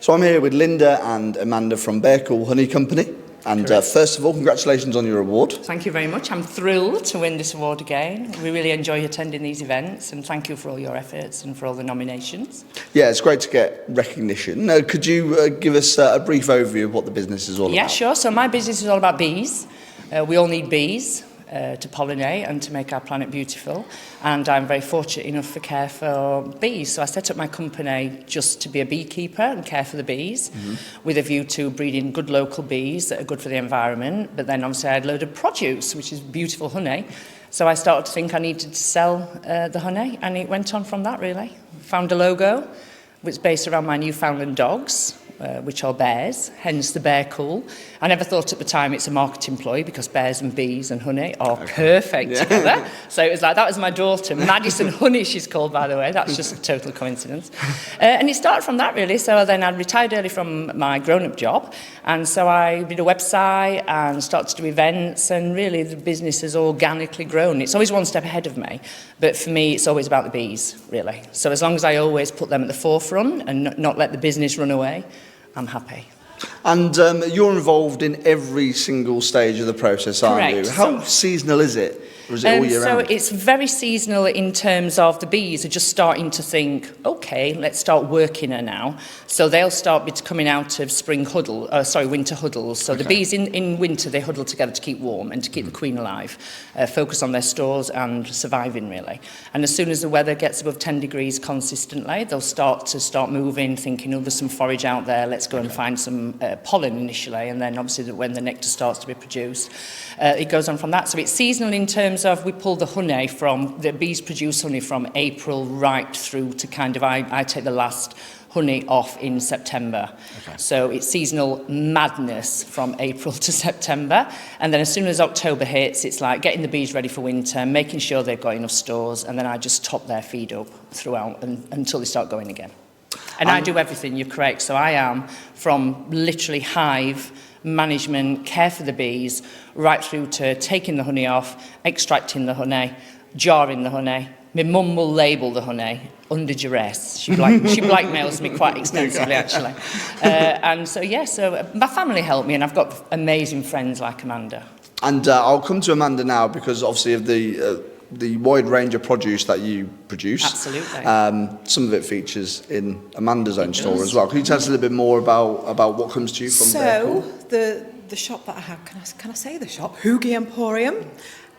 So I'm here with Linda and Amanda from Blackwell Honey Company. And first of all, congratulations on your award. Thank you very much. I'm thrilled to win this award again. We really enjoy attending these events, and thank you for all your efforts and for all the nominations. Yeah, it's great to get recognition. Could you give us a brief overview of what the business is all about? Yeah, sure. So my business is all about bees. We all need bees to pollinate and to make our planet beautiful. And I'm very fortunate enough to care for bees. So I set up my company just to be a beekeeper and care for the bees, with a view to breeding good local bees that are good for the environment. But then obviously I had a load of produce, which is beautiful honey. So I started to think I needed to sell the honey, and it went on from that really. Found a logo, which is based around my Newfoundland dogs, which are bears, hence the bear cool. I never thought at the time it's a marketing ploy because bears and bees and honey are perfect together. So it was like, that was my daughter, Madison Honey she's called, by the way. That's just a total coincidence. And it started from that really. So then I retired early from my grown-up job, and so I did a website and started to do events, and really the business has organically grown. It's always one step ahead of me, but for me it's always about the bees really. So as long as I always put them at the forefront and not let the business run away, I'm happy. And you're involved in every single stage of the process, aren't you? How seasonal is it? Or is it all year round? So it's very seasonal in terms of the bees are just starting to think, okay, let's start working her now. So they'll start coming out of winter huddles. So the bees in winter, they huddle together to keep warm and to keep the queen alive, focus on their stores and surviving really. And as soon as the weather gets above 10 degrees consistently, they'll start moving, thinking, oh, there's some forage out there, let's go and find some pollen initially, and then obviously when the nectar starts to be produced, it goes on from that. So it's seasonal in terms of we pull the honey from, the bees produce honey from April right through to kind of, I take the last honey off in September. So it's seasonal madness from April to September. And then as soon as October hits, it's like getting the bees ready for winter, making sure they've got enough stores, and then I just top their feed up throughout until they start going again. And I do everything, you're correct. So I am from literally hive management, care for the bees, right through to taking the honey off, extracting the honey, jarring the honey. My mum will label the honey under duress. She blackmails me quite extensively, actually. And so, yeah, so my family helped me, and I've got amazing friends like Amanda. And I'll come to Amanda now because obviously of the wide range of produce that you produce. Absolutely. Some of it features in Amanda's own store as well. Can you tell us a little bit more about what comes to you from So, the shop that I have, can I say the shop? Hoogie Emporium.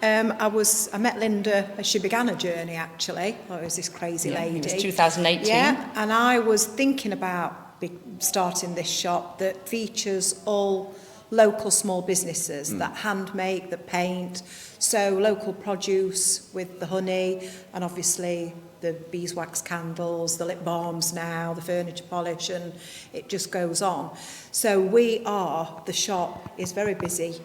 I met Linda as she began her journey, actually. Oh, it was this crazy lady. It was 2018. Yeah, and I was thinking about starting this shop that features all local small businesses that hand make, that paint, so local produce with the honey, and obviously the beeswax candles, the lip balms now, the furniture polish, and it just goes on. So the shop is very busy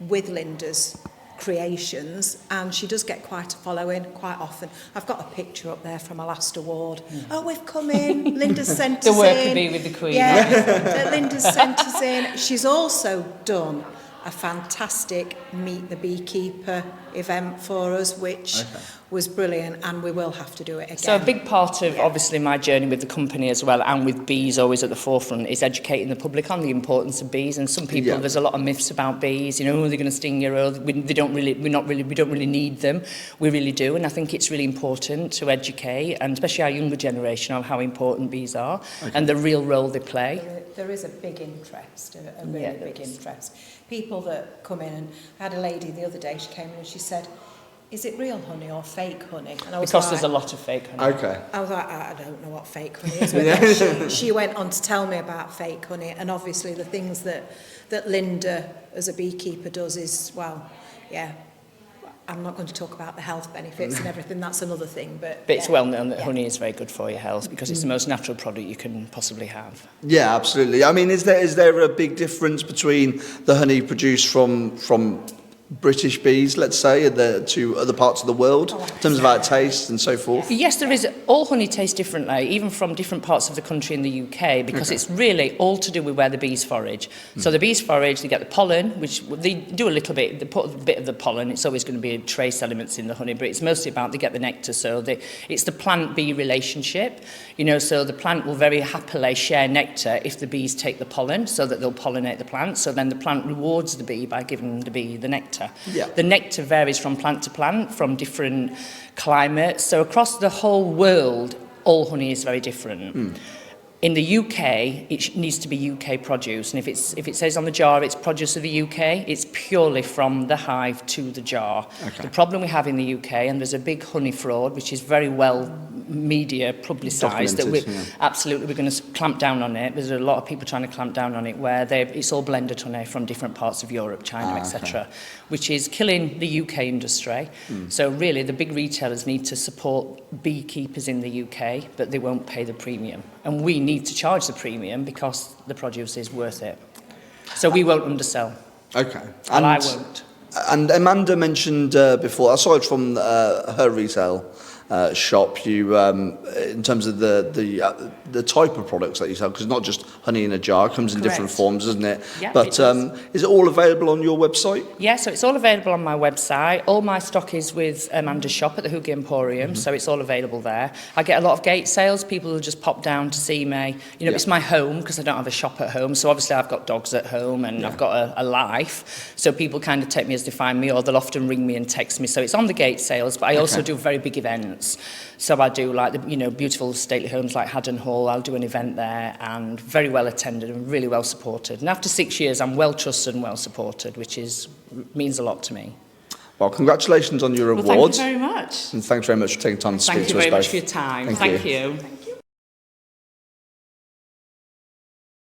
with Linda's creations, and she does get quite a following quite often. I've got a picture up there from her last award. Oh, we've come in, Linda's sent us in. The work could be with the Queen. Yeah, Linda's sent us in. She's also done a fantastic Meet the Beekeeper event for us, which was brilliant, and we will have to do it again. So a big part of obviously my journey with the company as well, and with bees always at the forefront, is educating the public on the importance of bees. And some people, there's a lot of myths about bees. You know, they're going to sting you, or we don't really need them. We really do, and I think it's really important to educate, and especially our younger generation, on how important bees are and the real role they play. There is a big interest, a really big interest. People that come in, and I had a lady the other day, she came in and she said, is it real honey or fake honey? And I was because there's a lot of fake honey. I was like, I don't know what fake honey is. But she went on to tell me about fake honey, and obviously the things that Linda as a beekeeper does is, I'm not going to talk about the health benefits and everything, that's another thing. But it's well known that honey is very good for your health because it's the most natural product you can possibly have. Yeah, absolutely. I mean, is there a big difference between the honey produced from British bees, let's say, to other parts of the world, in terms of our taste and so forth? Yes, there is. All honey tastes differently, even from different parts of the country in the UK, because it's really all to do with where the bees forage. So the bees forage, they get the pollen, which they do a little bit, they put a bit of the pollen, it's always going to be trace elements in the honey, but it's mostly about they get the nectar. So it's the plant-bee relationship, so the plant will very happily share nectar if the bees take the pollen, so that they'll pollinate the plant. So then the plant rewards the bee by giving the bee the nectar. Yeah. The nectar varies from plant to plant, from different climates. So across the whole world, all honey is very different. In the UK, it needs to be UK produce, and if it says on the jar it's produce of the UK, it's purely from the hive to the jar. Okay. The problem we have in the UK, and there's a big honey fraud, which is very well media publicised, that we're going to clamp down on it. There's a lot of people trying to clamp down on it, where it's all blended honey from different parts of Europe, China, etc., which is killing the UK industry. So really, the big retailers need to support beekeepers in the UK, but they won't pay the premium. And we need to charge the premium because the produce is worth it. So we won't undersell. Okay. And I won't. And Amanda mentioned before, aside from her retail shop, you in terms of the type of products that you sell, because it's not just honey in a jar, it comes in different Correct. forms, doesn't it? Yeah, but it does. is it all available on your website? Yeah, so it's all available on my website. All my stock is with Amanda's shop at the Hoogie Emporium, so it's all available there. I get a lot of gate sales. People will just pop down to see me. It's my home, because I don't have a shop at home. So obviously I've got dogs at home, and I've got a life. So people kind of take me as they find me, or they'll often ring me and text me. So it's on the gate sales, but I also do very big events. So I do like the beautiful stately homes like Haddon Hall. I'll do an event there, and very well attended and really well supported. And after 6 years, I'm well trusted and well supported, which means a lot to me. Well, congratulations on your Well, awards. thank you very much. And thanks very much for taking time to speak to us both. Thank you very much for your time. Thank you.